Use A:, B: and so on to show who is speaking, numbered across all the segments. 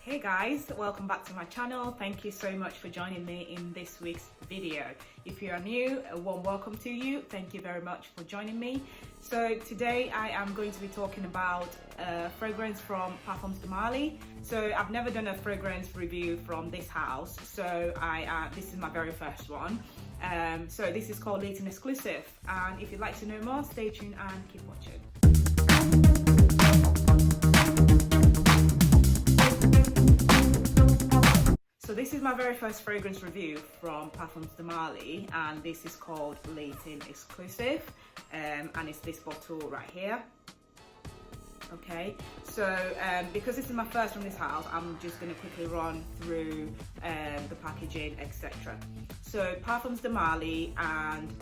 A: Hey guys, welcome back to my channel. Thank you so much for joining me in this week's video. If you are new, a warm welcome to you. Thank you very much for joining me. So today I am going to be talking about a fragrance from Parfums de Marly. So I've never done a fragrance review from this house, so this is my very first one. So this is called Layton Exclusif, and if you'd like to know more, stay tuned and keep watching. So this is my very first fragrance review from Parfums de Marly, and this is called Layton Exclusif, and it's this bottle right here. Okay, so because this is my first from this house, I'm just going to quickly run through the packaging, etc. So Parfums de Marly and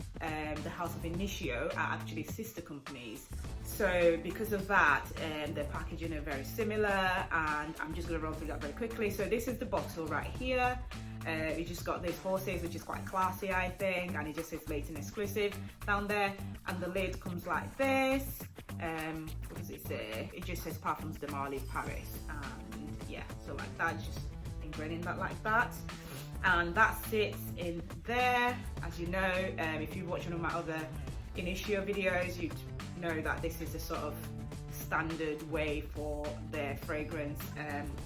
A: the House of Initio are actually sister companies. So because of that, the packaging are very similar, and I'm just going to run through that very quickly. So this is the bottle right here. You just got these horses, which is quite classy, I think, and it just says Layton Exclusif down there, and the lid comes like this. What does it say? It just says Parfums de Marly Paris, and yeah, so like that, just ingraining that like that, and that sits in there. As you know, if you watch one of my other Initio videos, you'd know that this is a sort of standard way for their fragrance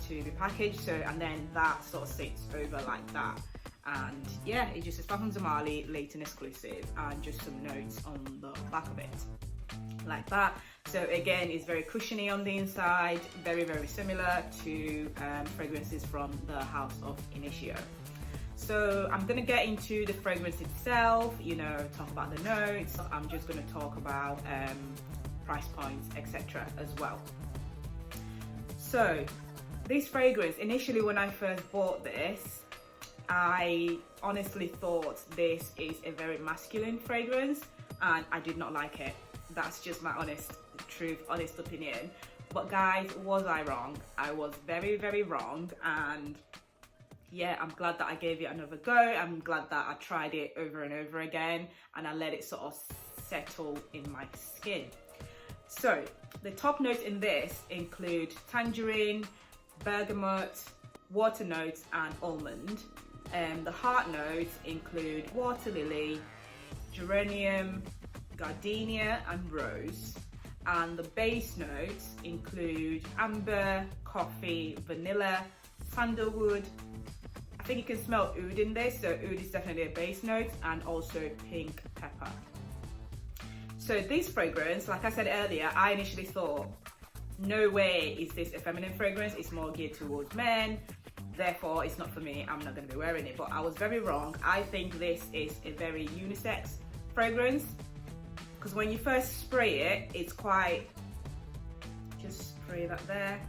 A: to be packaged. So, and then that sort of sits over like that, and yeah, it just says Parfums de Marly Layton Exclusif, and just some notes on the back of it like that. So again, it's very cushiony on the inside, very similar to fragrances from the House of Initio. So I'm going to get into the fragrance itself, you know, talk about the notes. I'm just going to talk about price points, etc. as well. So this fragrance, initially when I first bought this, I honestly thought this is a very masculine fragrance, and I did not like it. That's just my honest opinion. But guys, was I wrong? I was very wrong, and yeah, I'm glad that I gave it another go. I'm glad that I tried it over and over again, and I let it sort of settle in my skin. So the top notes in this include Tangerine, Bergamot, water notes, and Almond. The heart notes include water lily, Geranium, Gardenia, and rose. And the base notes include amber, coffee, vanilla, sandalwood. I think you can smell oud in this, so oud is definitely a base note, and also pink pepper. So this fragrance, like I said earlier, I initially thought, no way is this a feminine fragrance, it's more geared towards men, therefore it's not for me, I'm not going to be wearing it. But I was very wrong. I think this is a very unisex fragrance, because when you first spray it, it's quite, just spray that there.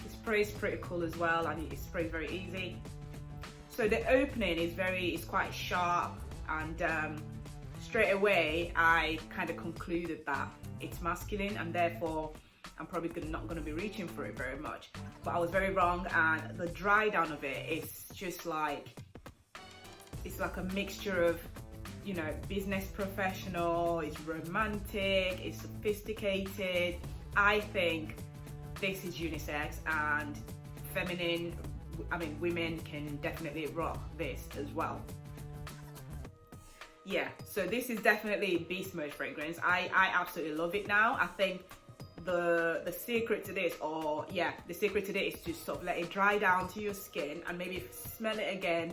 A: It sprays pretty cool as well, and it sprays very easy. So the opening is quite sharp, and straight away I kind of concluded that it's masculine, and therefore I'm probably not going to be reaching for it very much. But I was very wrong, and the dry down of it is just like, it's like a mixture of, you know, business professional, it's romantic, it's sophisticated. I think this is unisex, and feminine, I mean, women can definitely rock this as well. Yeah, so this is definitely a beast mode fragrance. I absolutely love it now. I think the secret to this, the secret to this is to sort of let it dry down to your skin, and maybe smell it again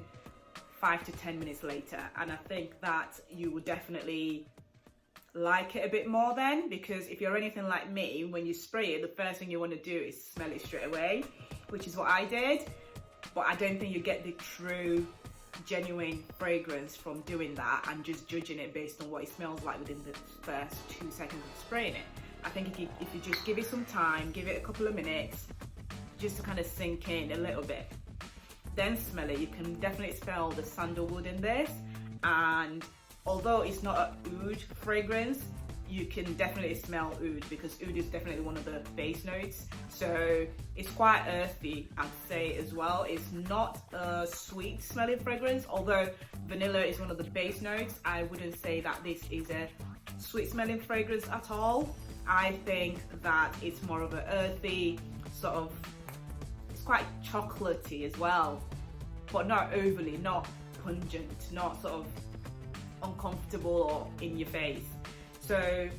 A: 5 to 10 minutes later, and I think that you will definitely like it a bit more then, because if you're anything like me, when you spray it, the first thing you want to do is smell it straight away, which is what I did. But I don't think you get the true, genuine fragrance from doing that and just judging it based on what it smells like within the first 2 seconds of spraying it. I think if you just give it some time, give it a couple of minutes, just to kind of sink in a little bit, then smell it, you can definitely smell the sandalwood in this. And although it's not an oud fragrance, you can definitely smell oud, because oud is definitely one of the base notes. So it's quite earthy, I'd say, as well. It's not a sweet smelling fragrance, although vanilla is one of the base notes. I wouldn't say that this is a sweet smelling fragrance at all. I think that it's more of an earthy sort of quite chocolatey as well, but not overly, not pungent, not sort of uncomfortable or in your face. So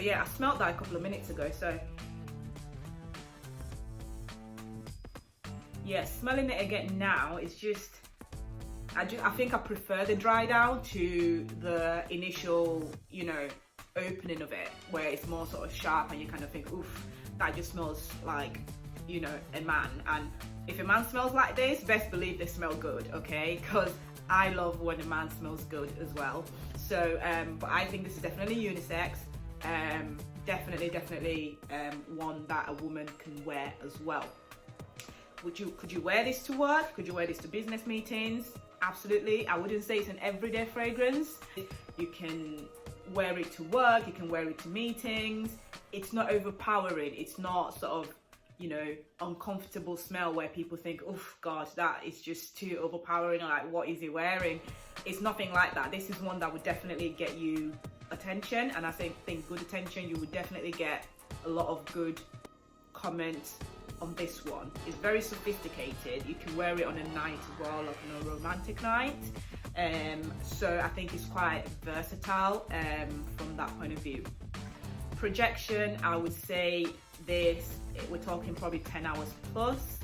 A: yeah, I smelled that a couple of minutes ago. So yeah, smelling it again now, it's just, I think I prefer the dry down to the initial, you know, opening of it, where it's more sort of sharp and you kind of think, oof, that just smells like, you know, a man. And if a man smells like this, best believe they smell good, okay? Because I love when a man smells good as well. So but I think this is definitely unisex. Definitely one that a woman can wear as well. Could you wear this to work? Could you wear this to business meetings? Absolutely. I wouldn't say it's an everyday fragrance. You can wear it to work, you can wear it to meetings. It's not overpowering. It's not sort of, you know, uncomfortable smell where people think, oh God, that is just too overpowering, or like, what is he wearing? It's nothing like that. This is one that would definitely get you attention, and I think good attention. You would definitely get a lot of good comments on this one. It's very sophisticated. You can wear it on a night as well, like on a romantic night. So I think it's quite versatile from that point of view. Projection, I would say this, we're talking probably 10 hours plus.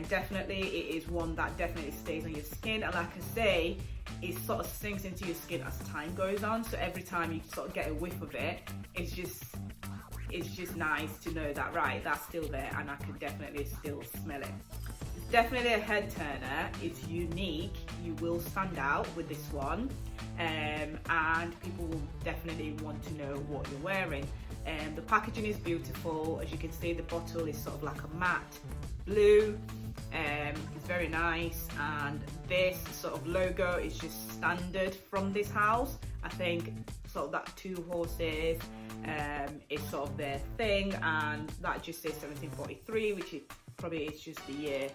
A: Definitely it is one that definitely stays on your skin, and like I say, it sort of sinks into your skin as time goes on. So every time you sort of get a whiff of it, it's just nice to know that, right, that's still there and I can definitely still smell it. It's definitely a head turner. It's unique. You will stand out with this one, and people will definitely want to know what you're wearing. The packaging is beautiful. As you can see, the bottle is sort of like a matte blue. It's very nice, and this sort of logo is just standard from this house. I think sort of that 2 horses is sort of their thing, and that just says 1743, which it probably is just the year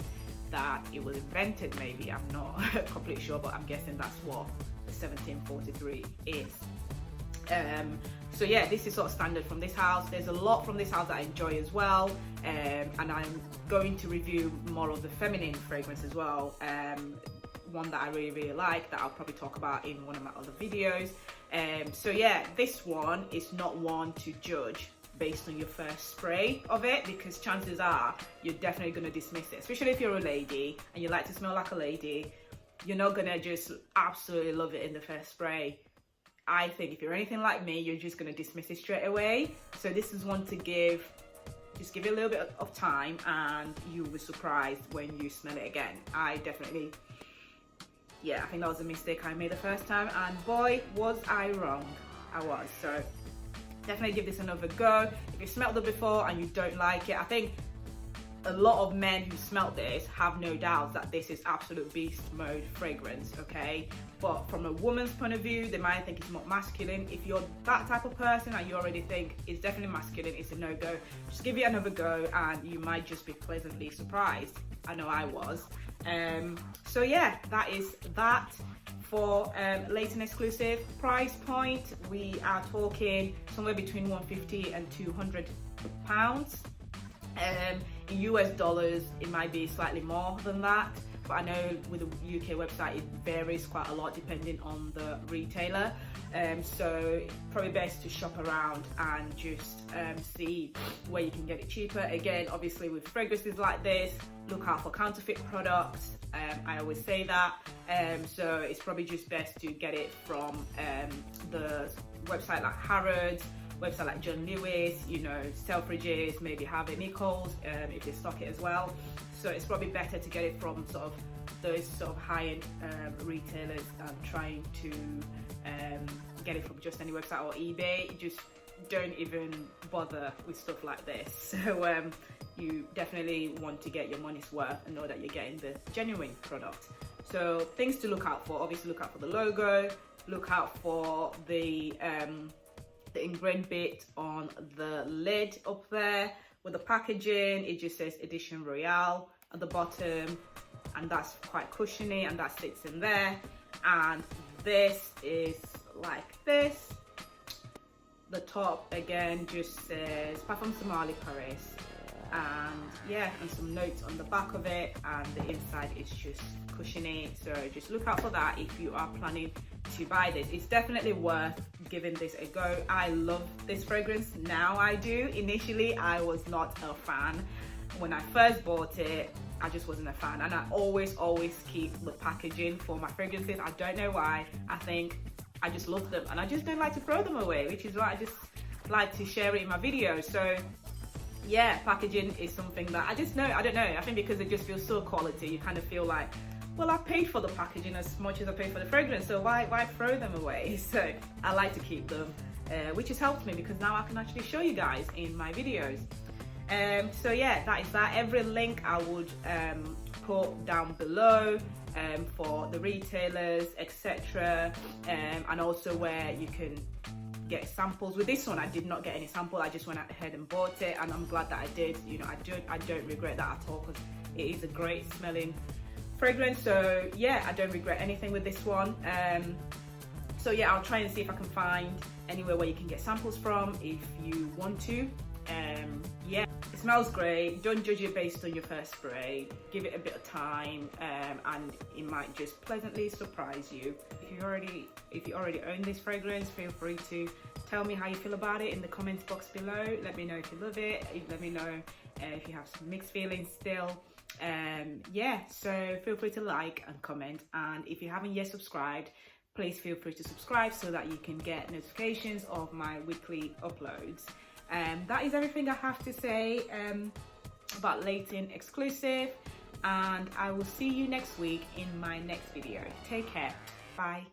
A: that it was invented. Maybe, I'm not completely sure, but I'm guessing that's what 1743 is. So yeah, this is sort of standard from this house. There's a lot from this house that I enjoy as well, and I'm going to review more of the feminine fragrance as well. One that I really like that I'll probably talk about in one of my other videos. So yeah, this one is not one to judge based on your first spray of it, because chances are you're definitely going to dismiss it, especially if you're a lady and you like to smell like a lady. You're not going to just absolutely love it in the first spray. I think if you're anything like me, you're just going to dismiss it straight away. So this is one to just give it a little bit of time, and you'll be surprised when you smell it again. I definitely, yeah, I think that was a mistake I made the first time, and boy, was I wrong. I was. So definitely give this another go. If you smelled it before and you don't like it, I think a lot of men who smelt this have no doubt that this is absolute beast mode fragrance, okay? But from a woman's point of view, they might think it's more masculine. If you're that type of person and you already think it's definitely masculine, it's a no-go, just give it another go and you might just be pleasantly surprised. I know I was. So yeah, that is that for Layton Exclusif. Price point, we are talking somewhere between 150 and 200 pounds. In US dollars, it might be slightly more than that, but I know with the UK website, it varies quite a lot depending on the retailer. So probably best to shop around and just see where you can get it cheaper. Again, obviously with fragrances like this, look out for counterfeit products. I always say that. So it's probably just best to get it from the website like Harrods, website like John Lewis, you know, Selfridges, maybe Harvey Nichols, if they stock it as well. So it's probably better to get it from sort of those sort of high-end retailers than trying to get it from just any website or eBay. Just don't even bother with stuff like this. So you definitely want to get your money's worth and know that you're getting the genuine product. So things to look out for, obviously look out for the logo, look out for the ingrained bit on the lid up there. With the packaging, it just says Edition Royale at the bottom, and that's quite cushiony and that sits in there. And this is like this. The top again just says Parfums de Marly Paris, and yeah, and some notes on the back of it, and the inside is just cushiony. So just look out for that if you are planning to buy this. It's definitely worth giving this a go. I love this fragrance now. I do. Initially I was not a fan. When I first bought it, I just wasn't a fan, and I always keep the packaging for my fragrances. I don't know why. I think I just love them, and I just don't like to throw them away, which is why I just like to share it in my videos. So yeah, packaging is something that I just know, I don't know, I think because it just feels so quality, you kind of feel like, well, I paid for the packaging as much as I paid for the fragrance, so why throw them away? So I like to keep them, which has helped me because now I can actually show you guys in my videos. So yeah, that is that. Every link I would put down below for the retailers, etc., and also where you can get samples. With this one I did not get any sample, I just went ahead and bought it, and I'm glad that I did. You know, I don't regret that at all, because it is a great smelling fragrance. So yeah, I don't regret anything with this one. So yeah, I'll try and see if I can find anywhere where you can get samples from if you want to. Yeah, it smells great. Don't judge it based on your first spray. Give it a bit of time, and it might just pleasantly surprise you. If you already own this fragrance, feel free to tell me how you feel about it in the comments box below. Let me know if you love it. Let me know if you have some mixed feelings still. Yeah, so feel free to like and comment, and if you haven't yet subscribed, please feel free to subscribe so that you can get notifications of my weekly uploads. That is everything I have to say about Layton Exclusif, and I will see you next week in my next video. Take care. Bye.